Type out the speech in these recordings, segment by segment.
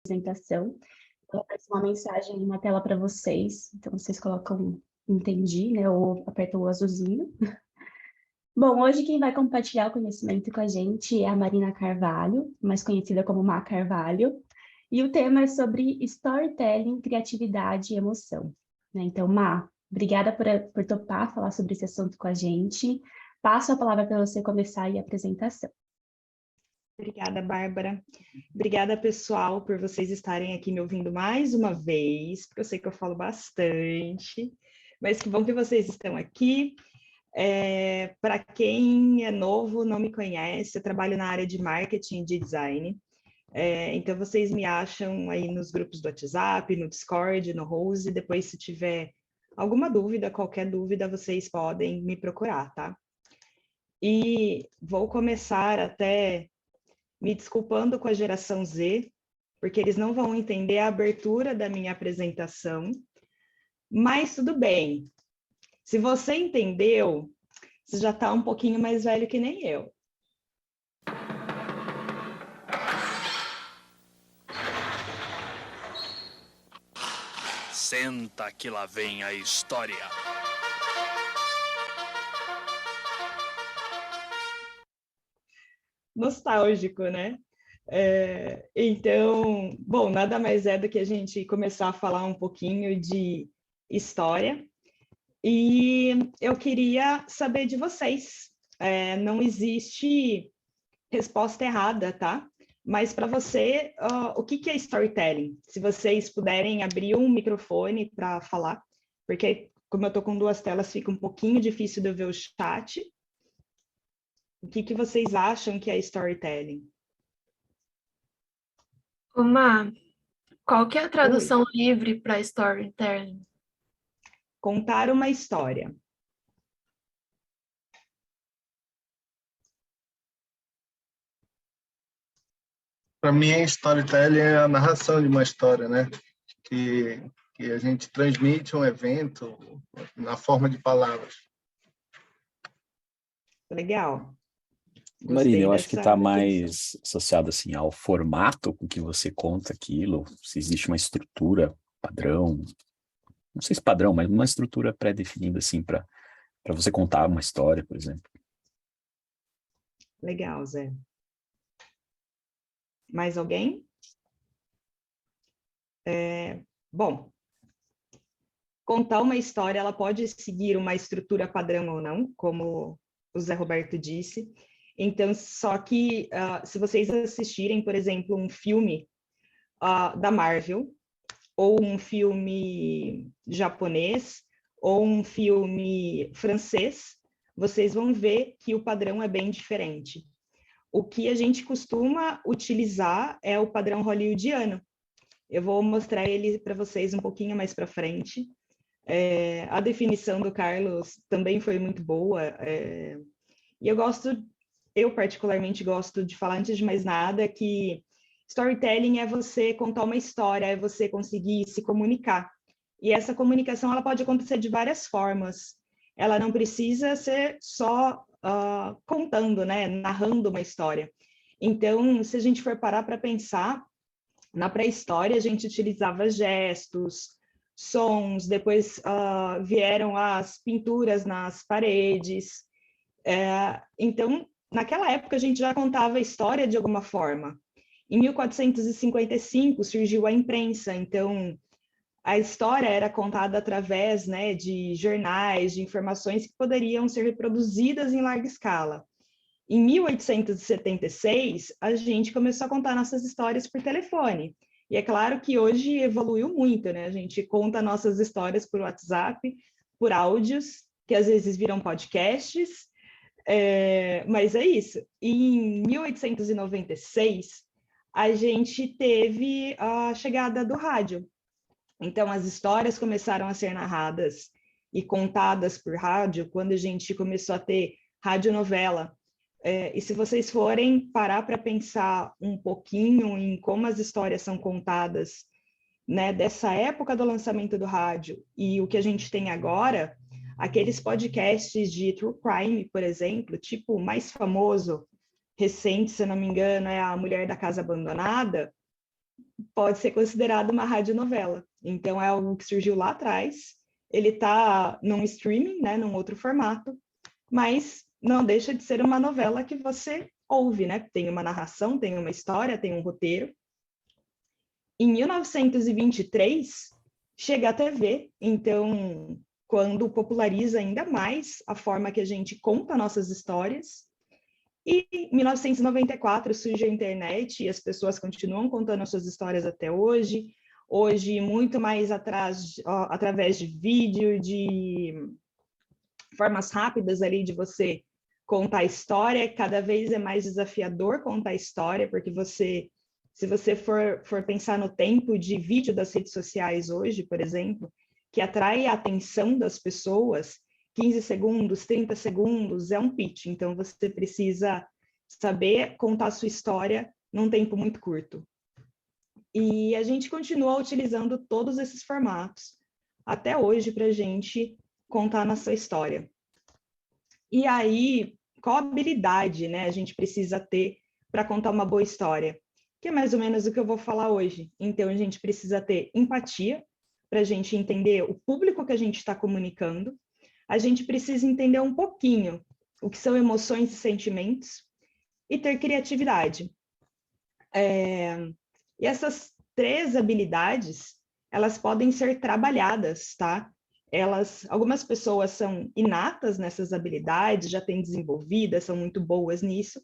apresentação. Vou aparecer uma mensagem na tela para vocês, então vocês colocam entendi, né, ou apertam o azulzinho. Bom, hoje quem vai compartilhar o conhecimento com a gente é a Marina Carvalho, mais conhecida como Má Carvalho, e o tema é sobre storytelling, criatividade e emoção. Né? Então, Má, obrigada por topar falar sobre esse assunto com a gente. Passo a palavra para você começar aí a apresentação. Obrigada, Bárbara. Obrigada, pessoal, por vocês estarem aqui me ouvindo mais uma vez, porque eu sei que eu falo bastante, mas que bom que vocês estão aqui. Para quem é novo, não me conhece, eu trabalho na área de marketing e de design. Então, vocês me acham aí nos grupos do WhatsApp, no Discord, no Rose. Depois, se tiver alguma dúvida, qualquer dúvida, vocês podem me procurar, tá? E vou começar até me desculpando com a geração Z, porque eles não vão entender a abertura da minha apresentação, mas tudo bem. Se você entendeu, você já está um pouquinho mais velho que nem eu. Senta que lá vem a história. Nostálgico, né? Então, bom, nada mais é do que a gente começar a falar um pouquinho de história. E eu queria saber de vocês. Não existe resposta errada, tá? Mas para você, o que é storytelling? Se vocês puderem abrir um microfone para falar, porque como eu estou com duas telas, fica um pouquinho difícil de eu ver o chat. O que vocês acham que é storytelling? Qual que é a tradução livre para storytelling? Contar uma história. Para mim, storytelling é a narração de uma história, né? Que a gente transmite um evento na forma de palavras. Legal. Marina, eu acho que está mais associado assim, ao formato com que você conta aquilo, se existe uma estrutura padrão, não sei se padrão, mas uma estrutura pré-definida assim, para você contar uma história, por exemplo. Legal, Zé. Mais alguém? Bom, contar uma história, ela pode seguir uma estrutura padrão ou não, como o Zé Roberto disse. Então, só que se vocês assistirem, por exemplo, um filme da Marvel, ou um filme japonês, ou um filme francês, vocês vão ver que o padrão é bem diferente. O que a gente costuma utilizar é o padrão hollywoodiano. Eu vou mostrar ele para vocês um pouquinho mais para frente. A definição do Carlos também foi muito boa. E eu particularmente gosto de falar, antes de mais nada, que storytelling é você contar uma história, é você conseguir se comunicar. E essa comunicação ela pode acontecer de várias formas. Ela não precisa ser só contando, né? Narrando uma história. Então, se a gente for parar para pensar, na pré-história a gente utilizava gestos, sons, depois vieram as pinturas nas paredes. Então, naquela época a gente já contava a história de alguma forma. Em 1455 surgiu a imprensa, então a história era contada através, né, de jornais, de informações que poderiam ser reproduzidas em larga escala. Em 1876, a gente começou a contar nossas histórias por telefone. E é claro que hoje evoluiu muito, né? A gente conta nossas histórias por WhatsApp, por áudios, que às vezes viram podcasts, mas é isso. Em 1896, a gente teve a chegada do rádio. Então, as histórias começaram a ser narradas e contadas por rádio quando a gente começou a ter radionovela. E se vocês forem parar para pensar um pouquinho em como as histórias são contadas, né, dessa época do lançamento do rádio e o que a gente tem agora, aqueles podcasts de true crime, por exemplo, tipo o mais famoso, recente, se eu não me engano, é A Mulher da Casa Abandonada, pode ser considerado uma radionovela. Então, é algo que surgiu lá atrás, ele está num streaming, né, num outro formato, mas não deixa de ser uma novela que você ouve, né? Tem uma narração, tem uma história, tem um roteiro. Em 1923, chega a TV, então, quando populariza ainda mais a forma que a gente conta nossas histórias. E em 1994 surge a internet e as pessoas continuam contando as suas histórias até hoje. Hoje, muito mais através de vídeo, de formas rápidas ali de você contar a história. Cada vez é mais desafiador contar a história, porque se você for pensar no tempo de vídeo das redes sociais hoje, por exemplo, que atrai a atenção das pessoas, 15 segundos, 30 segundos, é um pitch. Então, você precisa saber contar a sua história num tempo muito curto. E a gente continua utilizando todos esses formatos até hoje para a gente contar a nossa história. E aí, qual habilidade, né, a gente precisa ter para contar uma boa história? Que é mais ou menos o que eu vou falar hoje. Então, a gente precisa ter empatia para a gente entender o público que a gente está comunicando. A gente precisa entender um pouquinho o que são emoções e sentimentos e ter criatividade. E essas 3 habilidades, elas podem ser trabalhadas, tá? Algumas pessoas são inatas nessas habilidades, já têm desenvolvidas, são muito boas nisso,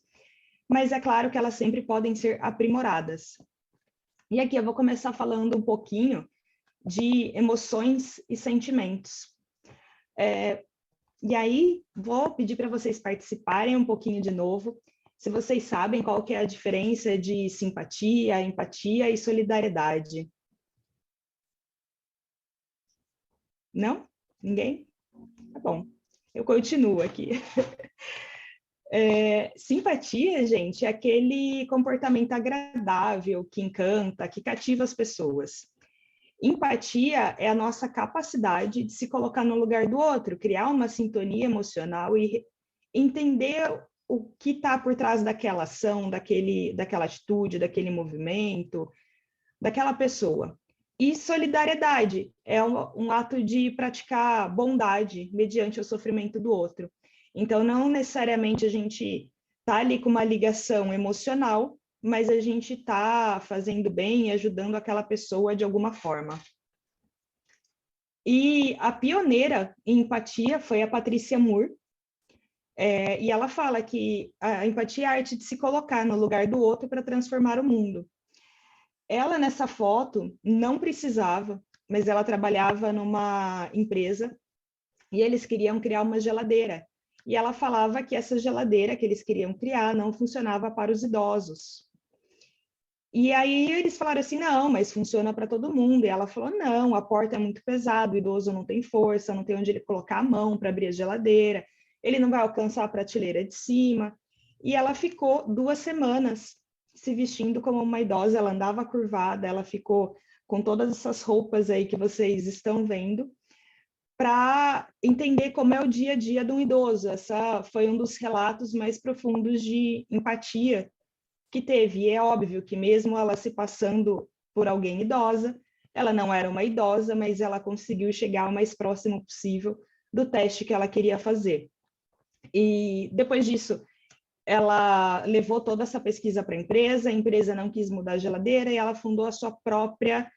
mas é claro que elas sempre podem ser aprimoradas. E aqui eu vou começar falando um pouquinho de emoções e sentimentos. E aí, vou pedir para vocês participarem um pouquinho de novo, se vocês sabem qual que é a diferença de simpatia, empatia e solidariedade. Não? Ninguém? Tá bom, eu continuo aqui. Simpatia, gente, é aquele comportamento agradável, que encanta, que cativa as pessoas. Empatia é a nossa capacidade de se colocar no lugar do outro, criar uma sintonia emocional e entender o que está por trás daquela ação, daquela atitude, daquele movimento, daquela pessoa. E solidariedade é um ato de praticar bondade mediante o sofrimento do outro. Então, não necessariamente a gente está ali com uma ligação emocional, mas a gente está fazendo bem e ajudando aquela pessoa de alguma forma. E a pioneira em empatia foi a Patrícia Moore, e ela fala que a empatia é a arte de se colocar no lugar do outro para transformar o mundo. Ela, nessa foto, não precisava, mas ela trabalhava numa empresa e eles queriam criar uma geladeira. E ela falava que essa geladeira que eles queriam criar não funcionava para os idosos. E aí eles falaram assim, não, mas funciona para todo mundo. E ela falou, não, a porta é muito pesada, o idoso não tem força, não tem onde ele colocar a mão para abrir a geladeira, ele não vai alcançar a prateleira de cima. E ela ficou 2 semanas se vestindo como uma idosa, ela andava curvada, ela ficou com todas essas roupas aí que vocês estão vendo, para entender como é o dia a dia de um idoso. Essa foi um dos relatos mais profundos de empatia que teve. E é óbvio que mesmo ela se passando por alguém idosa, ela não era uma idosa, mas ela conseguiu chegar o mais próximo possível do teste que ela queria fazer. E depois disso, ela levou toda essa pesquisa para a empresa não quis mudar a geladeira e ela fundou a sua própria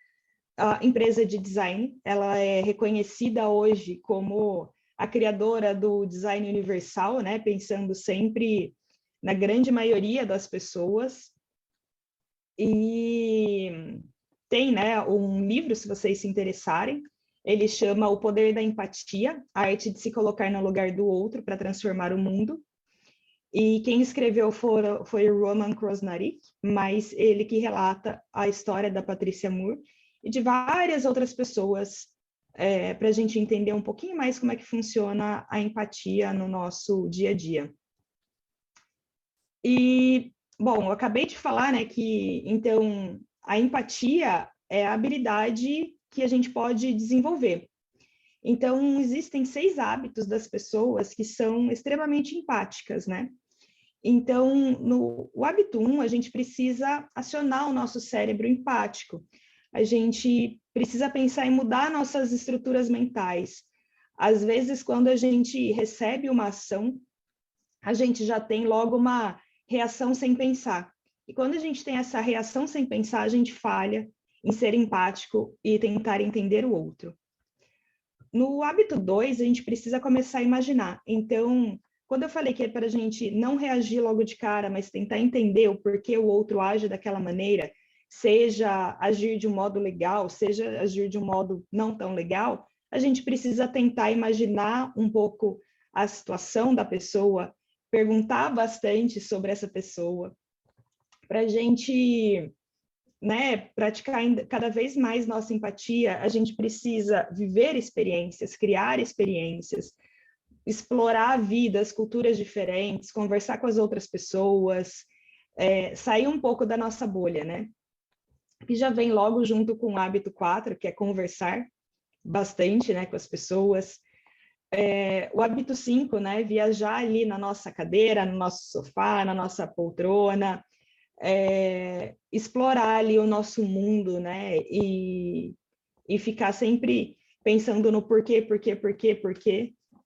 empresa de design. Ela é reconhecida hoje como a criadora do design universal, né? Pensando sempre na grande maioria das pessoas. E tem, né, um livro, se vocês se interessarem, ele chama O Poder da Empatia, a arte de se colocar no lugar do outro para transformar o mundo. E quem escreveu foi o Roman Krosnarik, mas ele que relata a história da Patrícia Moore e de várias outras pessoas, para a gente entender um pouquinho mais como é que funciona a empatia no nosso dia a dia. E, bom, eu acabei de falar, né, que, então, a empatia é a habilidade que a gente pode desenvolver. Então, existem 6 hábitos das pessoas que são extremamente empáticas, né? Então, no o hábito 1, a gente precisa acionar o nosso cérebro empático. A gente precisa pensar em mudar nossas estruturas mentais. Às vezes, quando a gente recebe uma ação, a gente já tem logo uma reação sem pensar. E quando a gente tem essa reação sem pensar, a gente falha em ser empático e tentar entender o outro. No hábito 2, a gente precisa começar a imaginar. Então, quando eu falei que é para a gente não reagir logo de cara, mas tentar entender o porquê o outro age daquela maneira, seja agir de um modo legal, seja agir de um modo não tão legal, a gente precisa tentar imaginar um pouco a situação da pessoa, perguntar bastante sobre essa pessoa, para a gente, né, praticar cada vez mais nossa empatia. A gente precisa viver experiências, criar experiências, explorar a vida, as culturas diferentes, conversar com as outras pessoas, sair um pouco da nossa bolha, né? Que já vem logo junto com o hábito 4, que é conversar bastante, né, com as pessoas. O hábito 5, né, viajar ali na nossa cadeira, no nosso sofá, na nossa poltrona, explorar ali o nosso mundo, né, e ficar sempre pensando no porquê,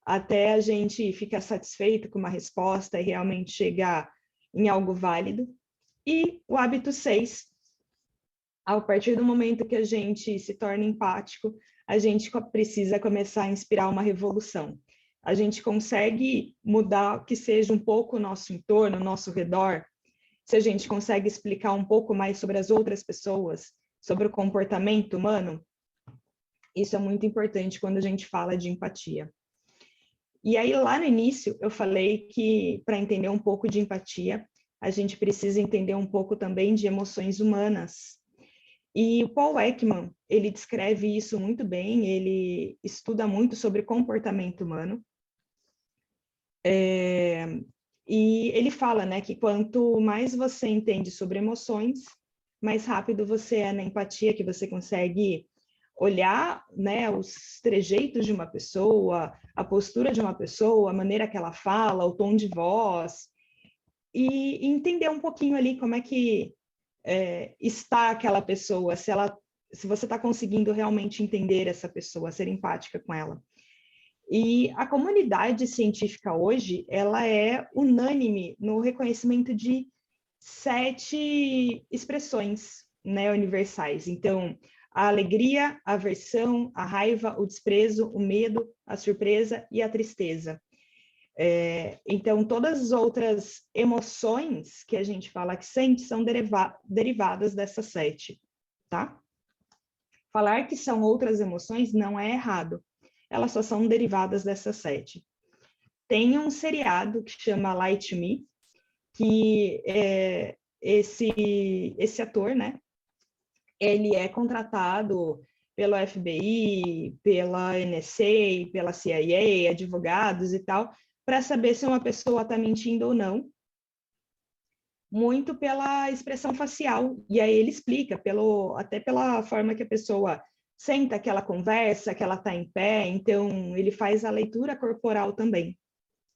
até a gente ficar satisfeito com uma resposta e realmente chegar em algo válido. E o hábito 6, a partir do momento que a gente se torna empático, a gente precisa começar a inspirar uma revolução. A gente consegue mudar que seja um pouco o nosso entorno, o nosso redor, se a gente consegue explicar um pouco mais sobre as outras pessoas, sobre o comportamento humano. Isso é muito importante quando a gente fala de empatia. E aí, lá no início, eu falei que, para entender um pouco de empatia, a gente precisa entender um pouco também de emoções humanas. E o Paul Ekman, ele descreve isso muito bem, ele estuda muito sobre comportamento humano. E ele fala, né, que quanto mais você entende sobre emoções, mais rápido você é na empatia, que você consegue olhar, né, os trejeitos de uma pessoa, a postura de uma pessoa, a maneira que ela fala, o tom de voz, e entender um pouquinho ali como é que está aquela pessoa, se você está conseguindo realmente entender essa pessoa, ser empática com ela. E a comunidade científica hoje, ela é unânime no reconhecimento de 7 expressões, né, universais. Então, a alegria, a aversão, a raiva, o desprezo, o medo, a surpresa e a tristeza. Então, todas as outras emoções que a gente fala que sente são derivadas dessas 7, tá? Falar que são outras emoções não é errado, elas só são derivadas dessas 7. Tem um seriado que chama Lie to Me, que esse ator, né, ele é contratado pelo FBI, pela NSA, pela CIA, advogados e tal, para saber se uma pessoa está mentindo ou não, muito pela expressão facial. E aí ele explica, até pela forma que a pessoa senta, que ela conversa, que ela está em pé, então ele faz a leitura corporal também,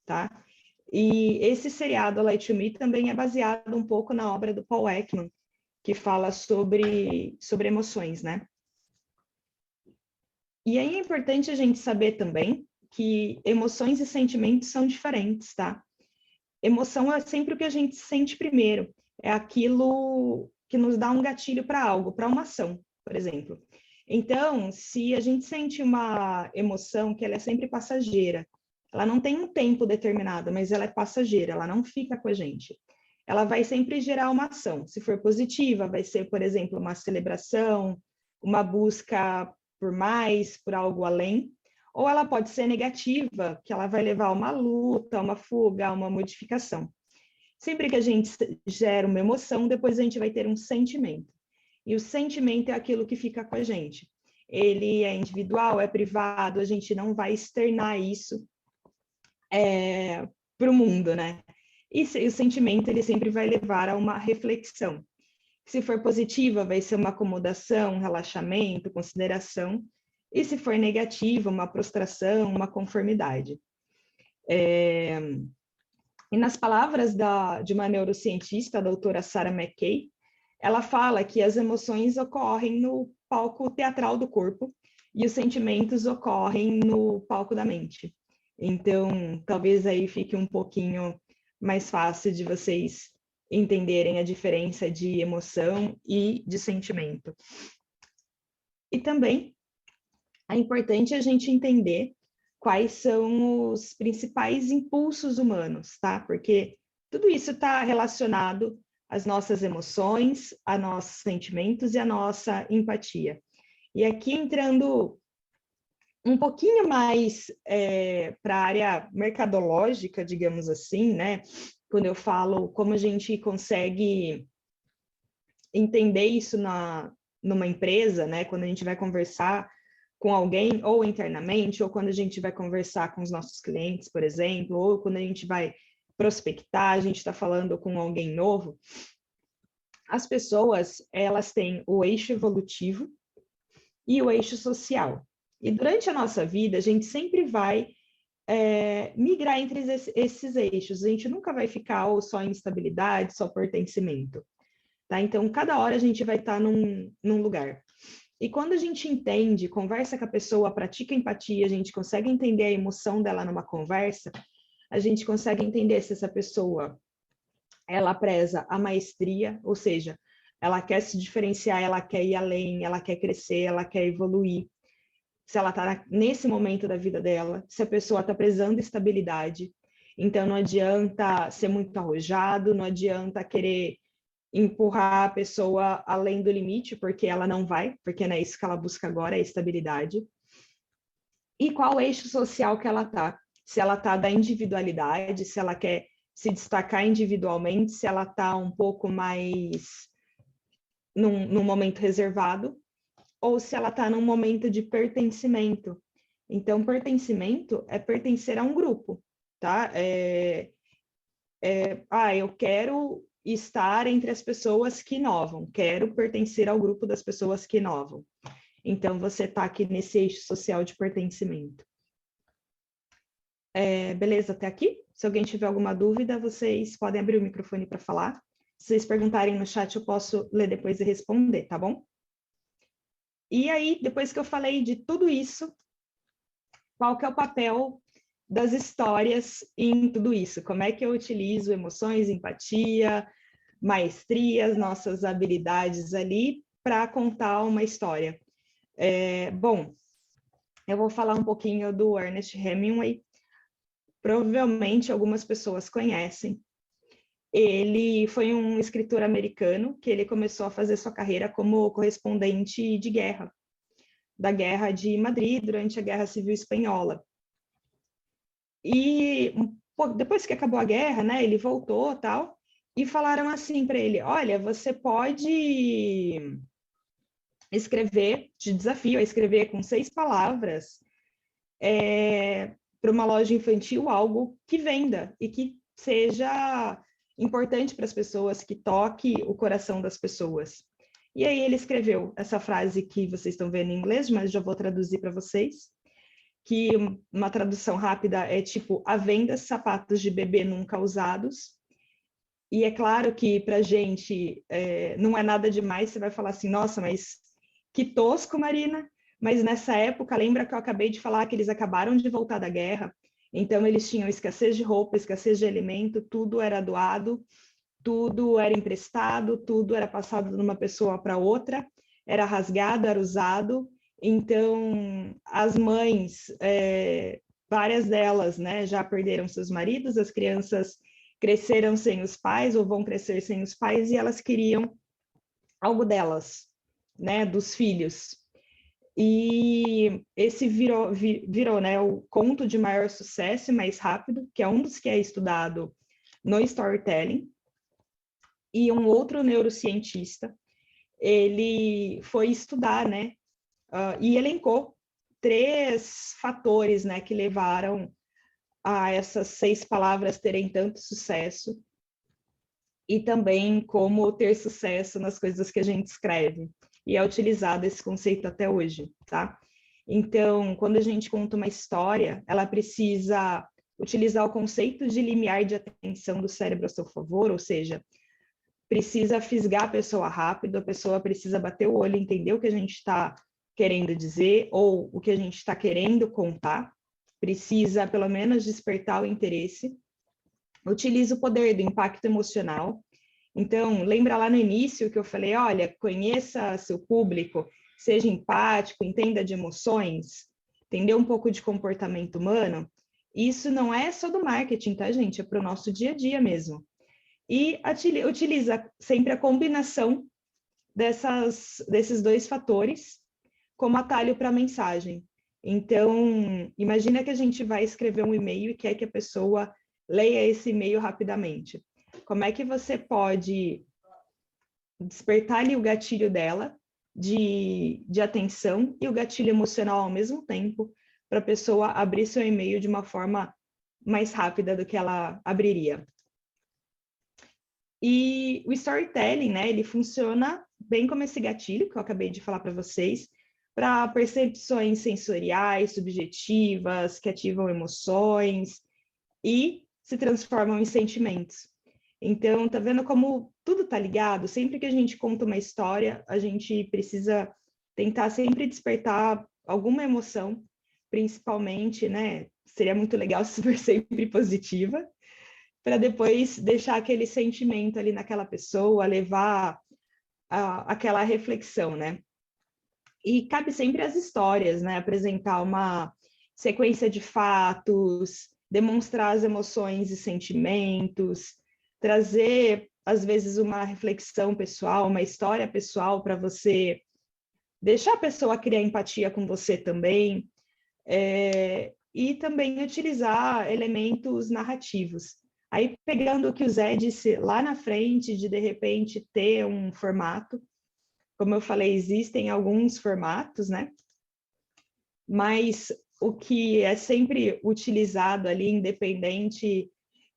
tá? E esse seriado, Lie to Me, também é baseado um pouco na obra do Paul Ekman, que fala sobre emoções, né? E aí é importante a gente saber também que emoções e sentimentos são diferentes, tá? Emoção é sempre o que a gente sente primeiro, é aquilo que nos dá um gatilho para algo, para uma ação, por exemplo. Então, se a gente sente uma emoção que ela é sempre passageira, ela não tem um tempo determinado, mas ela é passageira, ela não fica com a gente. Ela vai sempre gerar uma ação. Se for positiva, vai ser, por exemplo, uma celebração, uma busca por mais, por algo além. Ou ela pode ser negativa, que ela vai levar a uma luta, a uma fuga, a uma modificação. Sempre que a gente gera uma emoção, depois a gente vai ter um sentimento. E o sentimento é aquilo que fica com a gente. Ele é individual, é privado, a gente não vai externar isso para o mundo, né? E o sentimento, ele sempre vai levar a uma reflexão. Se for positiva, vai ser uma acomodação, um relaxamento, consideração. E se for negativa, uma prostração, uma conformidade. E nas palavras de uma neurocientista, a doutora Sarah McKay, ela fala que as emoções ocorrem no palco teatral do corpo e os sentimentos ocorrem no palco da mente. Então, talvez aí fique um pouquinho mais fácil de vocês entenderem a diferença de emoção e de sentimento. E também é importante a gente entender quais são os principais impulsos humanos, tá? Porque tudo isso está relacionado às nossas emoções, a nossos sentimentos e a nossa empatia. E aqui entrando um pouquinho mais para a área mercadológica, digamos assim, né? Quando eu falo como a gente consegue entender isso numa empresa, né? Quando a gente vai conversar com alguém, ou internamente, ou quando a gente vai conversar com os nossos clientes, por exemplo, ou quando a gente vai prospectar, a gente está falando com alguém novo, as pessoas, elas têm o eixo evolutivo e o eixo social. E durante a nossa vida, a gente sempre vai migrar entre esses eixos. A gente nunca vai ficar ou só em estabilidade, só pertencimento. Tá? Então, cada hora a gente vai estar num lugar. E quando a gente entende, conversa com a pessoa, pratica empatia, a gente consegue entender a emoção dela numa conversa, a gente consegue entender se essa pessoa, ela preza a maestria, ou seja, ela quer se diferenciar, ela quer ir além, ela quer crescer, ela quer evoluir. Se ela está nesse momento da vida dela, se a pessoa está prezando estabilidade. Então, não adianta ser muito arrojado, não adianta querer empurrar a pessoa além do limite, porque ela não vai, porque não é isso que ela busca agora, é estabilidade. E qual eixo social que ela está? Se ela está da individualidade, se ela quer se destacar individualmente, se ela está um pouco mais num momento reservado, ou se ela está num momento de pertencimento. Então, pertencimento é pertencer a um grupo, tá? Eu quero estar entre as pessoas que inovam, quero pertencer ao grupo das pessoas que inovam. Então, você está aqui nesse eixo social de pertencimento. Beleza até aqui? Se alguém tiver alguma dúvida, vocês podem abrir o microfone para falar. Se vocês perguntarem no chat, eu posso ler depois e responder, tá bom? E aí, depois que eu falei de tudo isso, qual que é o papel das histórias em tudo isso? Como é que eu utilizo emoções, empatia, maestria, as nossas habilidades ali para contar uma história? Bom, eu vou falar um pouquinho do Ernest Hemingway. Provavelmente algumas pessoas conhecem. Ele foi um escritor americano que ele começou a fazer sua carreira como correspondente de guerra, da Guerra de Madrid durante a Guerra Civil Espanhola. E depois que acabou a guerra, né, ele voltou tal, e falaram assim para ele: olha, você pode escrever, te desafio a escrever com 6 palavras para uma loja infantil algo que venda e que seja importante para as pessoas, que toque o coração das pessoas. E aí ele escreveu essa frase que vocês estão vendo em inglês, mas já vou traduzir para vocês, que uma tradução rápida é tipo: à venda sapatos de bebê nunca usados. E é claro que para a gente não é nada demais, você vai falar assim: nossa, mas que tosco, Marina. Mas nessa época, lembra que eu acabei de falar que eles acabaram de voltar da guerra, então eles tinham escassez de roupa, escassez de alimento, tudo era doado, tudo era emprestado, tudo era passado de uma pessoa para outra, era rasgado, era usado. Então, as mães, várias delas, né, já perderam seus maridos, as crianças cresceram sem os pais ou vão crescer sem os pais, e elas queriam algo delas, né, dos filhos. E esse virou, né, o conto de maior sucesso e mais rápido, que é um dos que é estudado no storytelling. E um outro neurocientista, ele foi estudar, né, e elencou 3 fatores, né, que levaram a essas 6 palavras terem tanto sucesso, e também como ter sucesso nas coisas que a gente escreve. E é utilizado esse conceito até hoje, tá? Então, quando a gente conta uma história, ela precisa utilizar o conceito de limiar de atenção do cérebro a seu favor, ou seja, precisa fisgar a pessoa rápido, a pessoa precisa bater o olho, entender o que a gente está querendo dizer ou o que a gente está querendo contar, precisa pelo menos despertar o interesse. Utiliza o poder do impacto emocional. Então, lembra lá no início que eu falei, olha, conheça seu público, seja empático, entenda de emoções, entender um pouco de comportamento humano. Isso não é só do marketing, tá, gente? É para o nosso dia a dia mesmo. E utiliza sempre a combinação desses dois fatores como atalho para a mensagem. Então, imagina que a gente vai escrever um e-mail e quer que a pessoa leia esse e-mail rapidamente. Como é que você pode despertar ali o gatilho dela de atenção e o gatilho emocional ao mesmo tempo para a pessoa abrir seu e-mail de uma forma mais rápida do que ela abriria? E o storytelling, né, ele funciona bem como esse gatilho que eu acabei de falar para vocês, para percepções sensoriais, subjetivas, que ativam emoções e se transformam em sentimentos. Então, tá vendo como tudo tá ligado? Sempre que a gente conta uma história, a gente precisa tentar sempre despertar alguma emoção, principalmente, né? Seria muito legal se for sempre positiva, para depois deixar aquele sentimento ali naquela pessoa, levar aquela reflexão, né? E cabe sempre as histórias, né? Apresentar uma sequência de fatos, demonstrar as emoções e sentimentos, trazer, às vezes, uma reflexão pessoal, uma história pessoal para você deixar a pessoa criar empatia com você também, e também utilizar elementos narrativos. Aí, pegando o que o Zé disse lá na frente, de repente ter um formato, como eu falei, existem alguns formatos, né? Mas o que é sempre utilizado ali, independente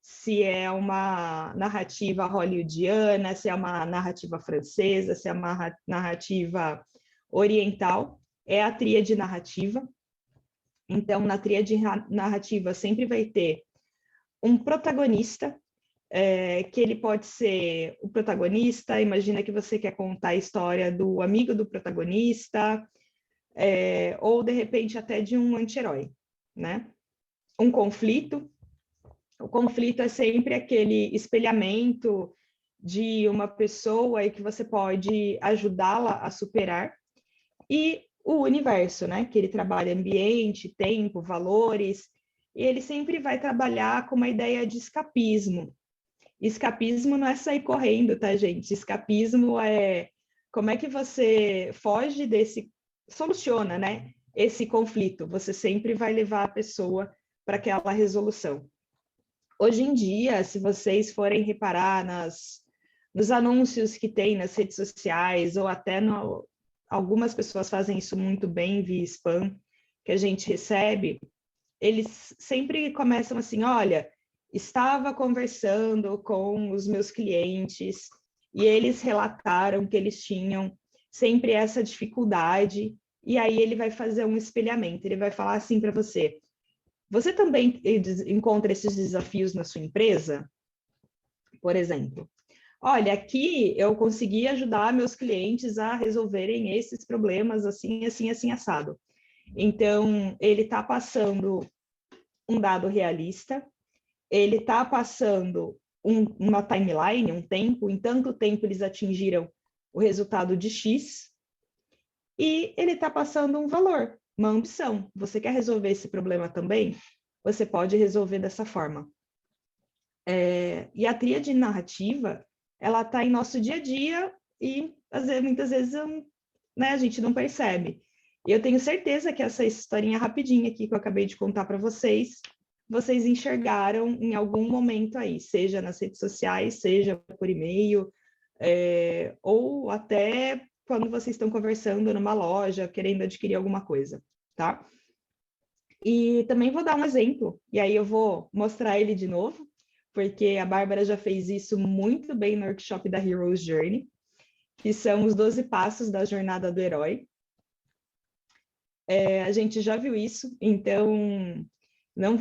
se é uma narrativa hollywoodiana, se é uma narrativa francesa, se é uma narrativa oriental, é a tríade narrativa. Então, na tríade narrativa sempre vai ter um protagonista, que ele pode ser o protagonista. Imagina que você quer contar a história do amigo do protagonista, ou de repente até de um anti-herói, né? Um conflito. O conflito é sempre aquele espelhamento de uma pessoa e que você pode ajudá-la a superar. E o universo, né? Que ele trabalha ambiente, tempo, valores, e ele sempre vai trabalhar com uma ideia de escapismo. Escapismo não é sair correndo, tá, gente? Escapismo é como é que você foge soluciona, né? Esse conflito. Você sempre vai levar a pessoa para aquela resolução. Hoje em dia, se vocês forem reparar nos anúncios que tem nas redes sociais, ou até algumas pessoas fazem isso muito bem via spam, que a gente recebe, eles sempre começam assim, olha, estava conversando com os meus clientes e eles relataram que eles tinham sempre essa dificuldade, e aí ele vai fazer um espelhamento, ele vai falar assim para você, você também encontra esses desafios na sua empresa? Por exemplo, olha, aqui eu consegui ajudar meus clientes a resolverem esses problemas assim, assim, assim, assado. Então, ele está passando um dado realista, ele está passando uma timeline, um tempo, em tanto tempo eles atingiram o resultado de X, e ele está passando um valor, uma ambição. Você quer resolver esse problema também? Você pode resolver dessa forma. E a tríade narrativa, ela está em nosso dia a dia e muitas vezes né, a gente não percebe. E eu tenho certeza que essa historinha rapidinha aqui que eu acabei de contar para vocês enxergaram em algum momento aí, seja nas redes sociais, seja por e-mail, ou até quando vocês estão conversando numa loja, querendo adquirir alguma coisa, tá? E também vou dar um exemplo, e aí eu vou mostrar ele de novo, porque a Bárbara já fez isso muito bem no workshop da Hero's Journey, que são os 12 passos da jornada do herói. A gente já viu isso, então Não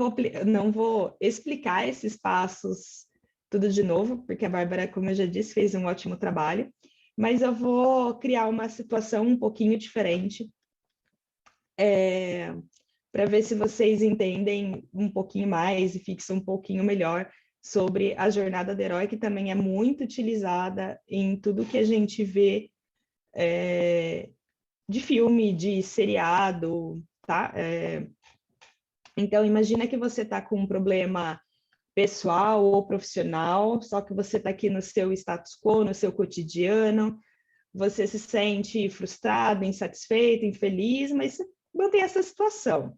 vou explicar esses passos tudo de novo, porque a Bárbara, como eu já disse, fez um ótimo trabalho, mas eu vou criar uma situação um pouquinho diferente, para ver se vocês entendem um pouquinho mais e fixam um pouquinho melhor sobre a jornada do herói, que também é muito utilizada em tudo que a gente vê de filme, de seriado, tá? Então, imagina que você está com um problema pessoal ou profissional, só que você está aqui no seu status quo, no seu cotidiano, você se sente frustrado, insatisfeito, infeliz, mas você mantém essa situação.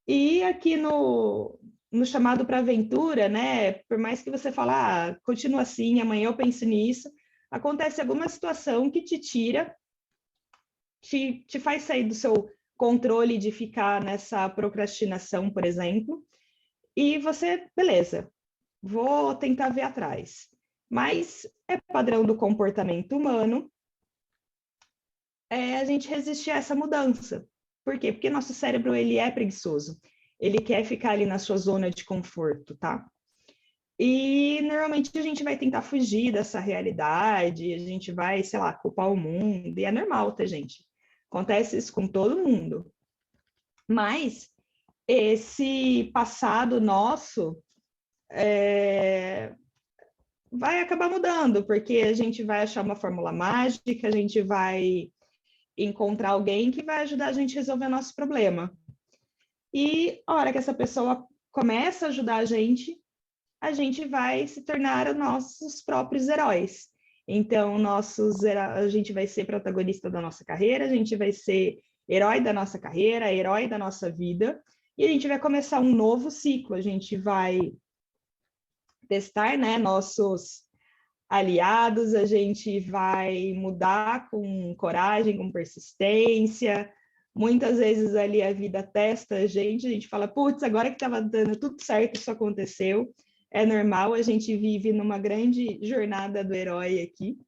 E aqui no chamado para aventura, né, por mais que você fale, continua assim, amanhã eu penso nisso, acontece alguma situação que te tira, te faz sair do seu controle de ficar nessa procrastinação, por exemplo, e você, beleza, vou tentar ver atrás. Mas é padrão do comportamento humano a gente resistir a essa mudança. Por quê? Porque nosso cérebro, ele é preguiçoso. Ele quer ficar ali na sua zona de conforto, tá? E normalmente a gente vai tentar fugir dessa realidade, a gente vai, sei lá, culpar o mundo, e é normal, tá, gente? Acontece isso com todo mundo. Mas esse passado nosso vai acabar mudando, porque a gente vai achar uma fórmula mágica, a gente vai encontrar alguém que vai ajudar a gente a resolver nosso problema. E a hora que essa pessoa começa a ajudar a gente vai se tornar os nossos próprios heróis. Então, a gente vai ser protagonista da nossa carreira, a gente vai ser herói da nossa carreira, herói da nossa vida, e a gente vai começar um novo ciclo, a gente vai testar, né, nossos aliados, a gente vai mudar com coragem, com persistência. Muitas vezes ali a vida testa a gente fala, putz, agora que estava dando tudo certo, isso aconteceu. É normal, a gente vive numa grande jornada do herói aqui.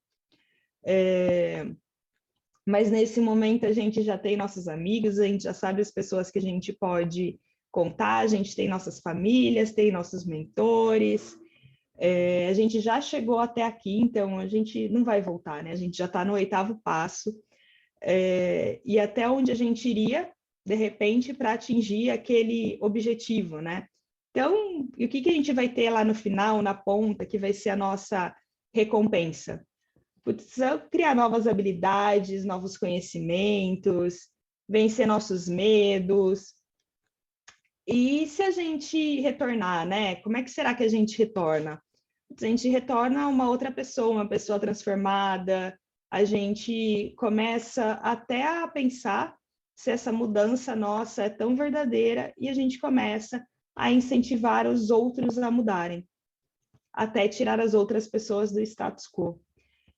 Mas nesse momento a gente já tem nossos amigos, a gente já sabe as pessoas que a gente pode contar, a gente tem nossas famílias, tem nossos mentores, a gente já chegou até aqui, então a gente não vai voltar, né? A gente já está no 8º passo, e até onde a gente iria, de repente, para atingir aquele objetivo, né? Então, e o que a gente vai ter lá no final, na ponta, que vai ser a nossa recompensa? Precisa criar novas habilidades, novos conhecimentos, vencer nossos medos. E se a gente retornar, né? Como é que será que a gente retorna? A gente retorna uma outra pessoa, uma pessoa transformada, a gente começa até a pensar se essa mudança nossa é tão verdadeira e a gente começa a incentivar os outros a mudarem, até tirar as outras pessoas do status quo.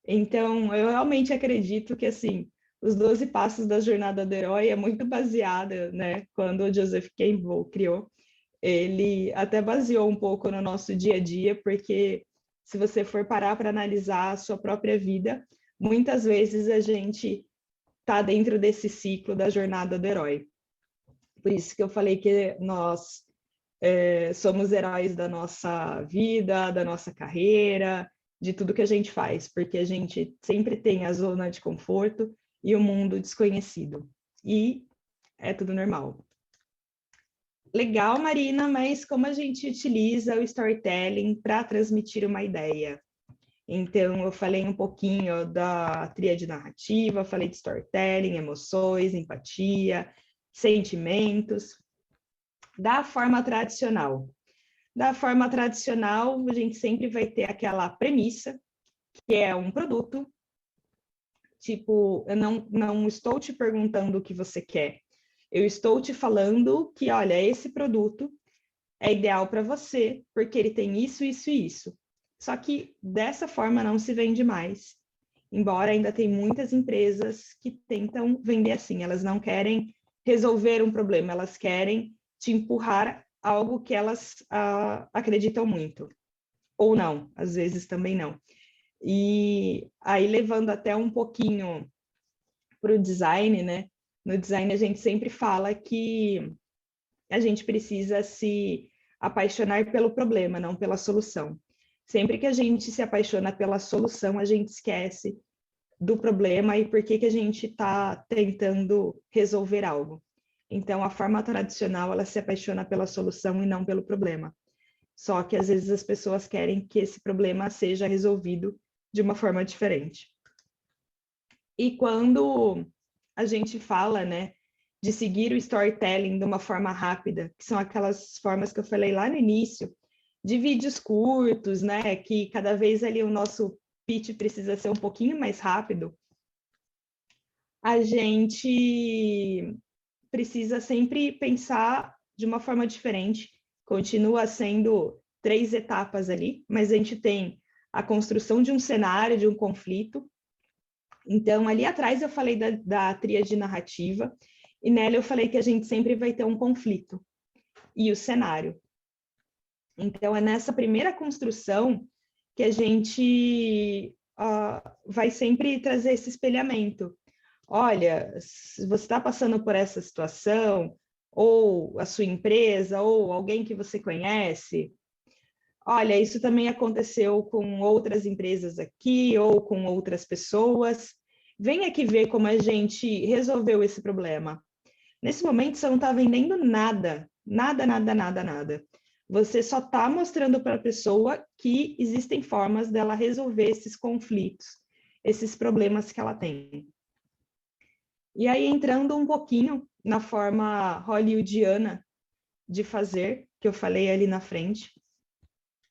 Então, eu realmente acredito que, assim, os 12 passos da jornada do herói é muito baseada, né, quando o Joseph Campbell criou, ele até baseou um pouco no nosso dia a dia, porque se você for parar para analisar a sua própria vida, muitas vezes a gente está dentro desse ciclo da jornada do herói. Por isso que eu falei que nós somos heróis da nossa vida, da nossa carreira, de tudo que a gente faz, porque a gente sempre tem a zona de conforto e o mundo desconhecido. E é tudo normal. Legal, Marina, mas como a gente utiliza o storytelling para transmitir uma ideia? Então, eu falei um pouquinho da tríade narrativa, falei de storytelling, emoções, empatia, sentimentos. Da forma tradicional. Da forma tradicional, a gente sempre vai ter aquela premissa, que é um produto. Tipo, eu não estou te perguntando o que você quer. Eu estou te falando que, olha, esse produto é ideal para você, porque ele tem isso, isso e isso. Só que dessa forma não se vende mais. Embora ainda tem muitas empresas que tentam vender assim, elas não querem resolver um problema, elas querem te empurrar algo que elas acreditam muito. Ou não, às vezes também não. E aí, levando até um pouquinho para o design, né? No design, a gente sempre fala que a gente precisa se apaixonar pelo problema, não pela solução. Sempre que a gente se apaixona pela solução, a gente esquece do problema e por que a gente está tentando resolver algo. Então, a forma tradicional, ela se apaixona pela solução e não pelo problema. Só que, às vezes, as pessoas querem que esse problema seja resolvido de uma forma diferente. E quando a gente fala, né, de seguir o storytelling de uma forma rápida, que são aquelas formas que eu falei lá no início, de vídeos curtos, né, que cada vez ali o nosso pitch precisa ser um pouquinho mais rápido, a gente precisa sempre pensar de uma forma diferente. Continua sendo 3 etapas ali, mas a gente tem a construção de um cenário, de um conflito. Então, ali atrás eu falei da tríade narrativa, e nela eu falei que a gente sempre vai ter um conflito e o cenário. Então, é nessa primeira construção que a gente vai sempre trazer esse espelhamento. Olha, se você está passando por essa situação, ou a sua empresa, ou alguém que você conhece, olha, isso também aconteceu com outras empresas aqui, ou com outras pessoas. Vem aqui ver como a gente resolveu esse problema. Nesse momento, você não está vendendo nada, nada, nada, nada, nada. Você só está mostrando para a pessoa que existem formas dela resolver esses conflitos, esses problemas que ela tem. E aí, entrando um pouquinho na forma hollywoodiana de fazer, que eu falei ali na frente,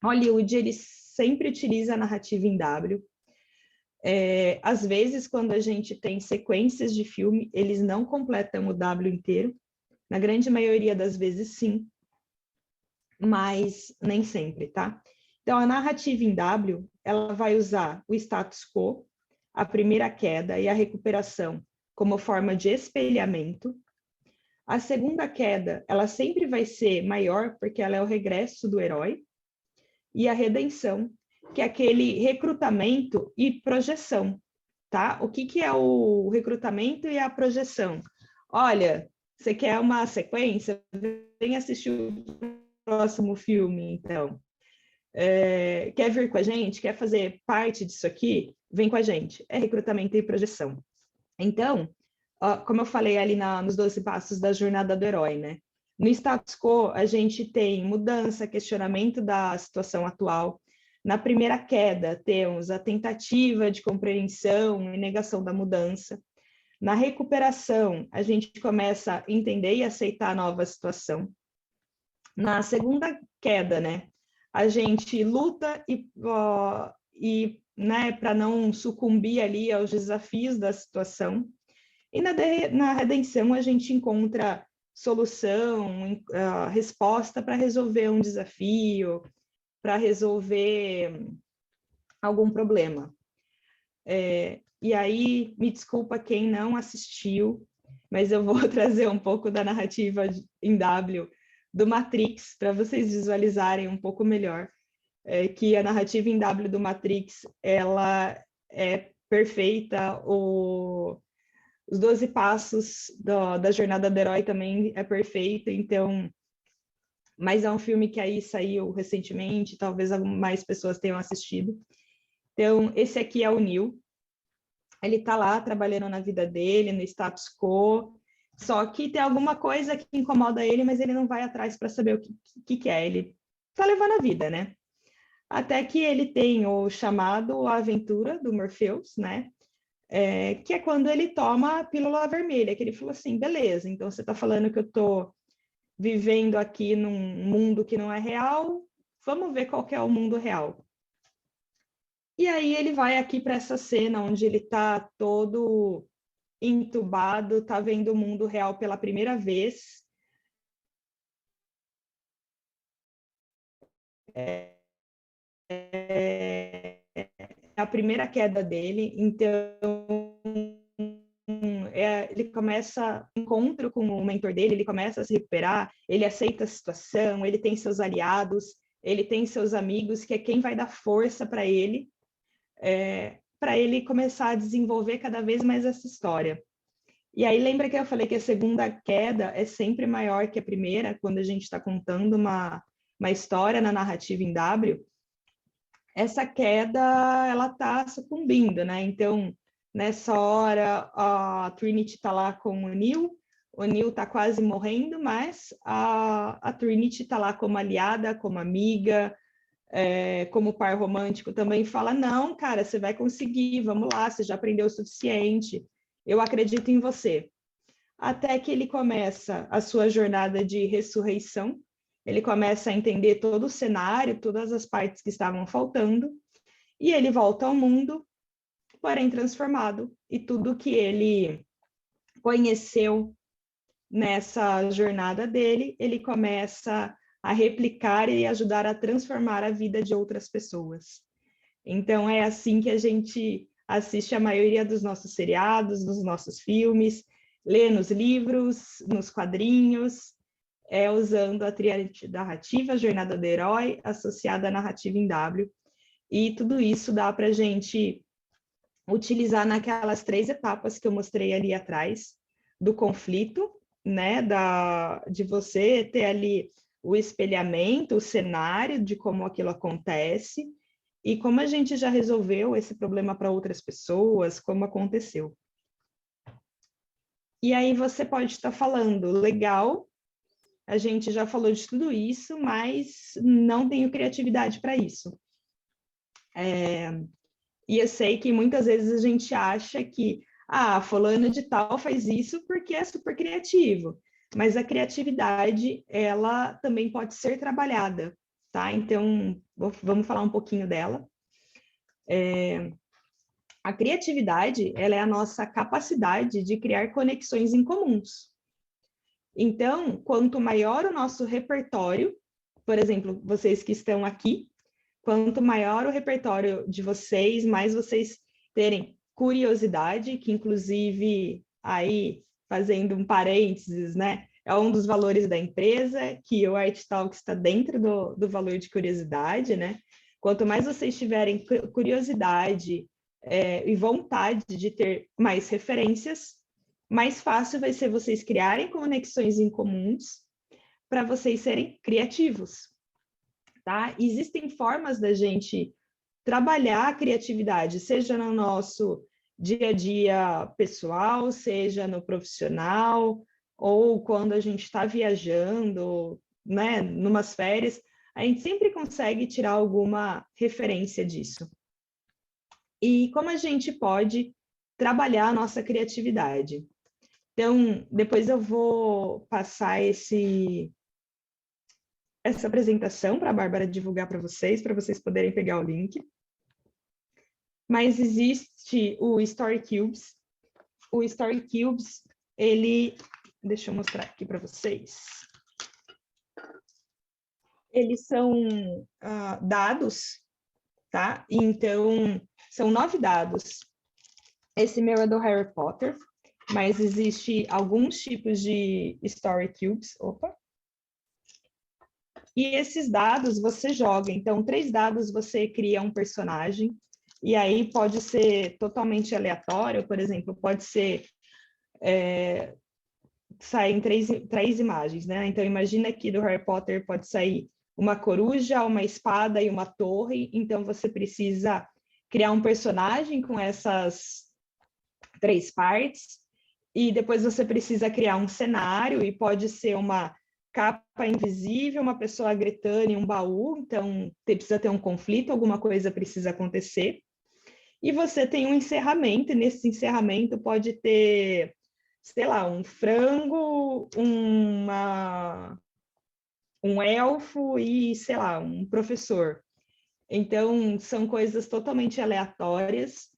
Hollywood, ele sempre utiliza a narrativa em W. Às vezes, quando a gente tem sequências de filme, eles não completam o W inteiro. Na grande maioria das vezes, sim. Mas nem sempre, tá? Então, a narrativa em W, ela vai usar o status quo, a primeira queda e a recuperação como forma de espelhamento. A segunda queda, ela sempre vai ser maior, porque ela é o regresso do herói. E a redenção, que é aquele recrutamento e projeção, tá? O que é o recrutamento e a projeção? Olha, você quer uma sequência? Vem assistir o próximo filme, então. Quer vir com a gente? Quer fazer parte disso aqui? Vem com a gente. É recrutamento e projeção. Então, como eu falei ali nos 12 passos da jornada do herói, né? No status quo, a gente tem mudança, questionamento da situação atual. Na primeira queda, temos a tentativa de compreensão e negação da mudança. Na recuperação, a gente começa a entender e aceitar a nova situação. Na segunda queda, né, a gente luta né, para não sucumbir ali aos desafios da situação. E na redenção, a gente encontra solução, resposta para resolver um desafio, para resolver algum problema. E aí, me desculpa quem não assistiu, mas eu vou trazer um pouco da narrativa em W do Matrix, para vocês visualizarem um pouco melhor, que a narrativa em W do Matrix, ela é perfeita, os 12 passos da jornada do herói também é perfeito, então, mas é um filme que aí saiu recentemente, talvez mais pessoas tenham assistido. Então, esse aqui é o Neo, ele está lá trabalhando na vida dele, no status quo, só que tem alguma coisa que incomoda ele, mas ele não vai atrás para saber o que é, ele está levando a vida, né? Até que ele tem o chamado A Aventura do Morpheus, né? Que é quando ele toma a pílula vermelha, que ele falou assim, beleza, então você está falando que eu estou vivendo aqui num mundo que não é real, vamos ver qual que é o mundo real. E aí ele vai aqui para essa cena onde ele está todo entubado, está vendo o mundo real pela primeira vez. É a primeira queda dele, então ele começa encontro com o mentor dele, ele começa a se recuperar, ele aceita a situação, ele tem seus aliados, ele tem seus amigos, que é quem vai dar força para ele começar a desenvolver cada vez mais essa história. E aí lembra que eu falei que a segunda queda é sempre maior que a primeira, quando a gente está contando uma história na narrativa em W, essa queda, ela está sucumbindo, né? Então, nessa hora, a Trinity está lá com o Neil está quase morrendo, mas a Trinity está lá como aliada, como amiga, como par romântico também fala, não, cara, você vai conseguir, vamos lá, você já aprendeu o suficiente, eu acredito em você. Até que ele começa a sua jornada de ressurreição, ele começa a entender todo o cenário, todas as partes que estavam faltando, e ele volta ao mundo, porém transformado, e tudo que ele conheceu nessa jornada dele, ele começa a replicar e ajudar a transformar a vida de outras pessoas. Então, é assim que a gente assiste a maioria dos nossos seriados, dos nossos filmes, lê nos livros, nos quadrinhos, usando a tríade narrativa, a jornada do herói, associada à narrativa em W. E tudo isso dá para a gente utilizar naquelas 3 etapas que eu mostrei ali atrás, do conflito, né, de você ter ali o espelhamento, o cenário de como aquilo acontece, e como a gente já resolveu esse problema para outras pessoas, como aconteceu. E aí você pode estar falando, legal, a gente já falou de tudo isso, mas não tenho criatividade para isso. E eu sei que muitas vezes a gente acha que, fulano de tal faz isso porque é super criativo, mas a criatividade, ela também pode ser trabalhada, tá? Então, vamos falar um pouquinho dela. A criatividade, ela é a nossa capacidade de criar conexões em comuns. Então, quanto maior o nosso repertório, por exemplo, vocês que estão aqui, quanto maior o repertório de vocês, mais vocês terem curiosidade, que inclusive, aí, fazendo um parênteses, né, é um dos valores da empresa, que o Art Talk está dentro do valor de curiosidade, né? Quanto mais vocês tiverem curiosidade e vontade de ter mais referências, mais fácil vai ser vocês criarem conexões em comuns para vocês serem criativos, tá? Existem formas da gente trabalhar a criatividade, seja no nosso dia a dia pessoal, seja no profissional, ou quando a gente está viajando, né, numas férias, a gente sempre consegue tirar alguma referência disso. E como a gente pode trabalhar a nossa criatividade? Então, depois eu vou passar essa apresentação para a Bárbara divulgar para vocês poderem pegar o link. Mas existe o Story Cubes. O Story Cubes, deixa eu mostrar aqui para vocês. Eles são dados, tá? Então, são 9 dados. Esse meu é do Harry Potter, mas existe alguns tipos de Story Cubes. Opa! E esses dados você joga. Então, 3 dados você cria um personagem, e aí pode ser totalmente aleatório, por exemplo, pode ser saem 3 imagens, né? Então, imagina que do Harry Potter pode sair uma coruja, uma espada e uma torre, então você precisa criar um personagem com essas 3 partes, e depois você precisa criar um cenário, e pode ser uma capa invisível, uma pessoa gritando em um baú, então precisa ter um conflito, alguma coisa precisa acontecer. E você tem um encerramento, e nesse encerramento pode ter, sei lá, um frango, um elfo e, sei lá, um professor. Então, são coisas totalmente aleatórias,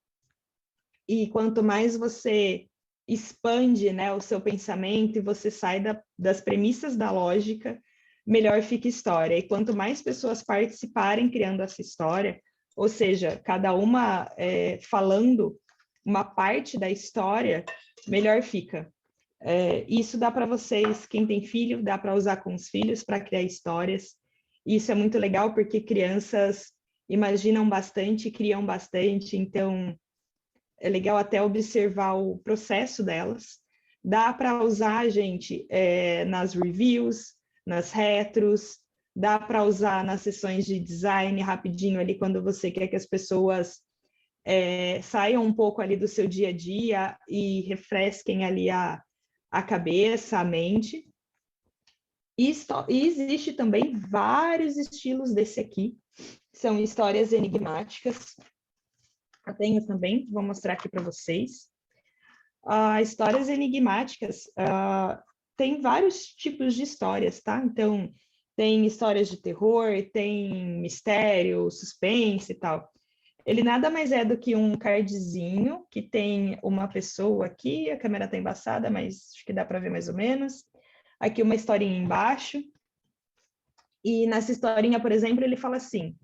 e quanto mais você expande, né, o seu pensamento e você sai das premissas da lógica, melhor fica a história. E quanto mais pessoas participarem criando essa história, ou seja, cada uma falando uma parte da história, melhor fica. Isso dá para vocês, quem tem filho, dá para usar com os filhos para criar histórias. Isso é muito legal porque crianças imaginam bastante, criam bastante, então é legal até observar o processo delas. Dá para usar, gente, nas reviews, nas retros, dá para usar nas sessões de design rapidinho ali, quando você quer que as pessoas saiam um pouco ali do seu dia a dia e refresquem ali a cabeça, a mente. E existe também vários estilos desse aqui, são histórias enigmáticas. Eu tenho também, vou mostrar aqui para vocês. Histórias enigmáticas, tem vários tipos de histórias, tá? Então, tem histórias de terror, tem mistério, suspense e tal. Ele nada mais é do que um cardzinho que tem uma pessoa aqui, a câmera tá embaçada, mas acho que dá para ver mais ou menos. Aqui uma historinha embaixo. E nessa historinha, por exemplo, ele fala assim: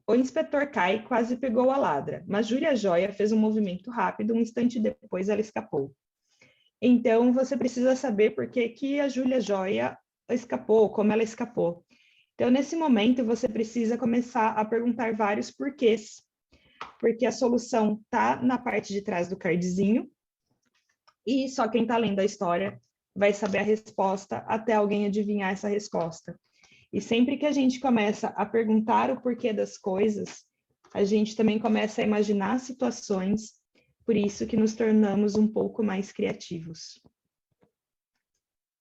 o inspetor Kai quase pegou a ladra, mas Júlia Joia fez um movimento rápido, um instante depois ela escapou. Então, você precisa saber por que a Júlia Joia escapou, como ela escapou. Então, nesse momento, você precisa começar a perguntar vários porquês, porque a solução está na parte de trás do cardzinho, e só quem está lendo a história vai saber a resposta até alguém adivinhar essa resposta. E sempre que a gente começa a perguntar o porquê das coisas, a gente também começa a imaginar situações, por isso que nos tornamos um pouco mais criativos.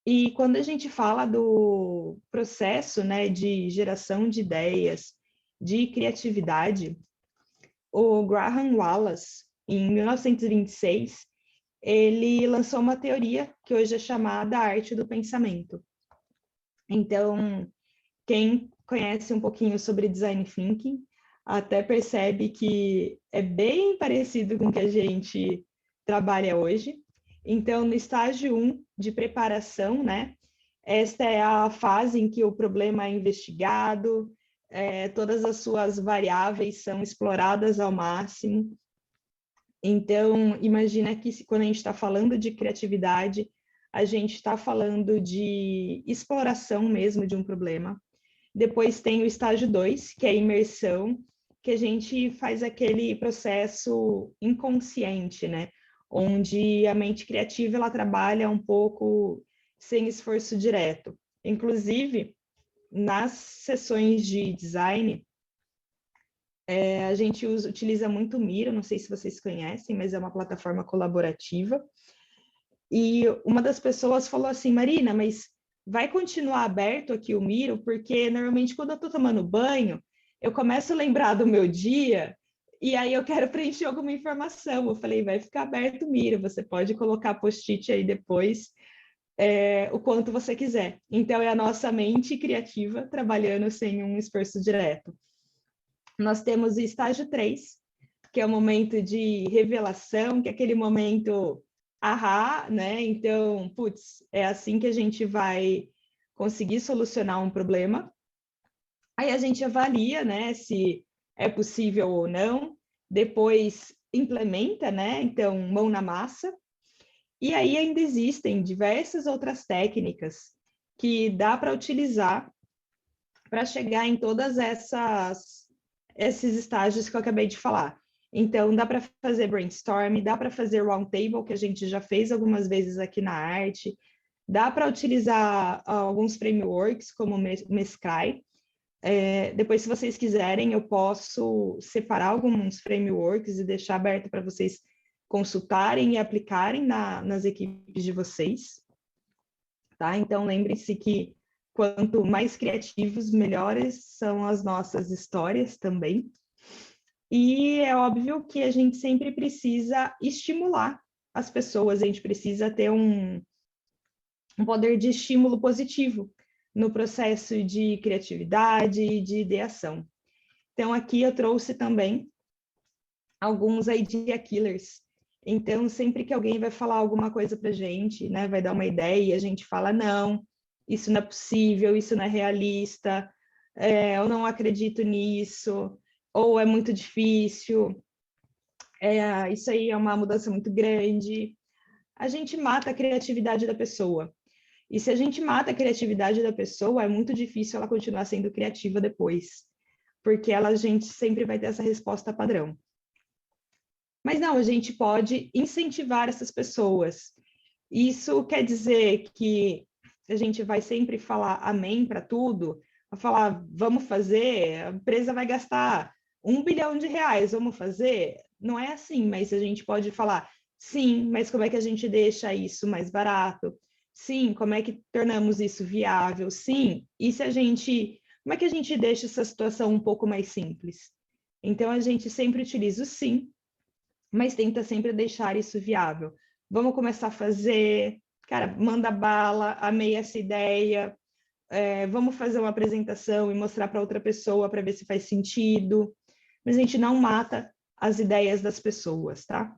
E quando a gente fala do processo, né, de geração de ideias, de criatividade, o Graham Wallace, em 1926, ele lançou uma teoria que hoje é chamada arte do pensamento. Então, quem conhece um pouquinho sobre design thinking até percebe que é bem parecido com o que a gente trabalha hoje. Então, no estágio 1 de preparação, né, esta é a fase em que o problema é investigado, todas as suas variáveis são exploradas ao máximo. Então, imagina que quando a gente está falando de criatividade, a gente está falando de exploração mesmo de um problema. Depois tem o estágio 2, que é a imersão, que a gente faz aquele processo inconsciente, né? Onde a mente criativa, ela trabalha um pouco sem esforço direto. Inclusive, nas sessões de design, a gente utiliza muito o Miro, não sei se vocês conhecem, mas é uma plataforma colaborativa. E uma das pessoas falou assim: Marina, mas vai continuar aberto aqui o Miro, porque normalmente quando eu estou tomando banho, eu começo a lembrar do meu dia e aí eu quero preencher alguma informação. Eu falei: vai ficar aberto o Miro, você pode colocar post-it aí depois, o quanto você quiser. Então, é a nossa mente criativa trabalhando sem um esforço direto. Nós temos o estágio 3, que é o momento de revelação, que é aquele momento ahá, né? Então, putz, é assim que a gente vai conseguir solucionar um problema. Aí a gente avalia, né, se é possível ou não, depois implementa, né? Então, mão na massa. E aí ainda existem diversas outras técnicas que dá para utilizar para chegar em todas esses estágios que eu acabei de falar. Então, dá para fazer brainstorm, dá para fazer roundtable, que a gente já fez algumas vezes aqui na arte, dá para utilizar alguns frameworks, como o Mescai. Depois, se vocês quiserem, eu posso separar alguns frameworks e deixar aberto para vocês consultarem e aplicarem nas equipes de vocês. Tá? Então, lembrem-se que quanto mais criativos, melhores são as nossas histórias também. E é óbvio que a gente sempre precisa estimular as pessoas, a gente precisa ter um poder de estímulo positivo no processo de criatividade e de ideação. Então, aqui eu trouxe também alguns idea killers. Então, sempre que alguém vai falar alguma coisa para a gente, né, vai dar uma ideia e a gente fala: não, isso não é possível, isso não é realista, eu não acredito nisso, ou é muito difícil, isso aí é uma mudança muito grande. A gente mata a criatividade da pessoa. E se a gente mata a criatividade da pessoa, é muito difícil ela continuar sendo criativa depois, porque a gente sempre vai ter essa resposta padrão. Mas não, a gente pode incentivar essas pessoas. Isso quer dizer que a gente vai sempre falar amém para tudo, vai falar, vamos fazer, a empresa vai gastar R$ 1 bilhão, vamos fazer? Não é assim, mas a gente pode falar, sim, mas como é que a gente deixa isso mais barato? Sim, como é que tornamos isso viável? Sim, e se a gente, como é que a gente deixa essa situação um pouco mais simples? Então, a gente sempre utiliza o sim, mas tenta sempre deixar isso viável. Vamos começar a fazer, cara, manda bala, amei essa ideia, vamos fazer uma apresentação e mostrar para outra pessoa para ver se faz sentido, mas a gente não mata as ideias das pessoas, tá?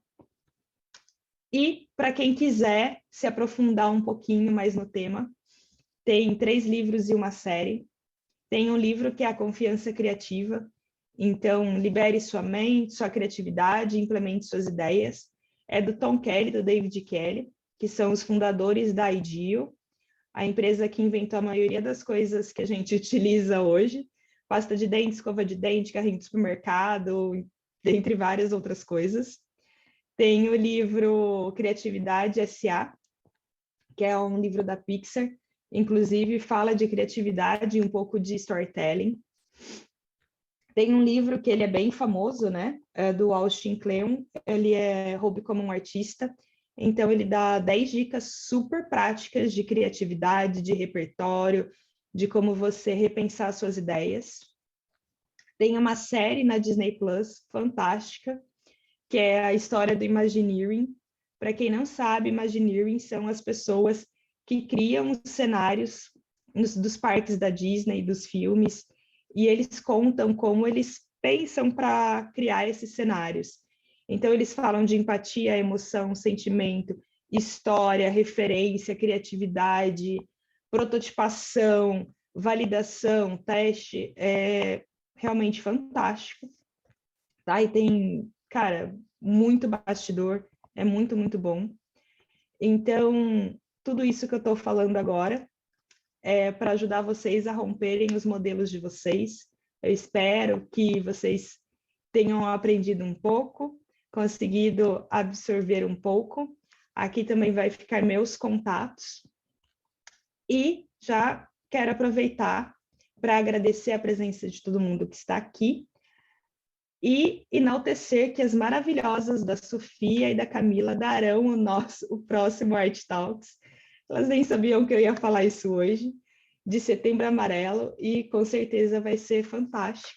E para quem quiser se aprofundar um pouquinho mais no tema, tem 3 livros e uma série. Tem um livro que é A Confiança Criativa, então libere sua mente, sua criatividade, implemente suas ideias. É do Tom Kelly, do David Kelly, que são os fundadores da IDEO, a empresa que inventou a maioria das coisas que a gente utiliza hoje, pasta de dente, escova de dente, carrinho de supermercado, dentre várias outras coisas. Tem o livro Criatividade S.A., que é um livro da Pixar, inclusive fala de criatividade e um pouco de storytelling. Tem um livro que ele é bem famoso, né? É do Austin Kleon, ele é Roube como um Artista, então ele dá 10 dicas super práticas de criatividade, de repertório, de como você repensar suas ideias. Tem uma série na Disney Plus, fantástica, que é a história do Imagineering. Para quem não sabe, Imagineering são as pessoas que criam os cenários dos parques da Disney, dos filmes, e eles contam como eles pensam para criar esses cenários. Então, eles falam de empatia, emoção, sentimento, história, referência, criatividade, prototipação, validação, teste. É realmente fantástico. Tá? E tem, cara, muito bastidor, é muito, muito bom. Então, tudo isso que eu estou falando agora é para ajudar vocês a romperem os modelos de vocês. Eu espero que vocês tenham aprendido um pouco, conseguido absorver um pouco. Aqui também vai ficar meus contatos. E já quero aproveitar para agradecer a presença de todo mundo que está aqui e enaltecer que as maravilhosas da Sofia e da Camila darão o próximo Art Talks. Elas nem sabiam que eu ia falar isso hoje, de Setembro Amarelo, e com certeza vai ser fantástico.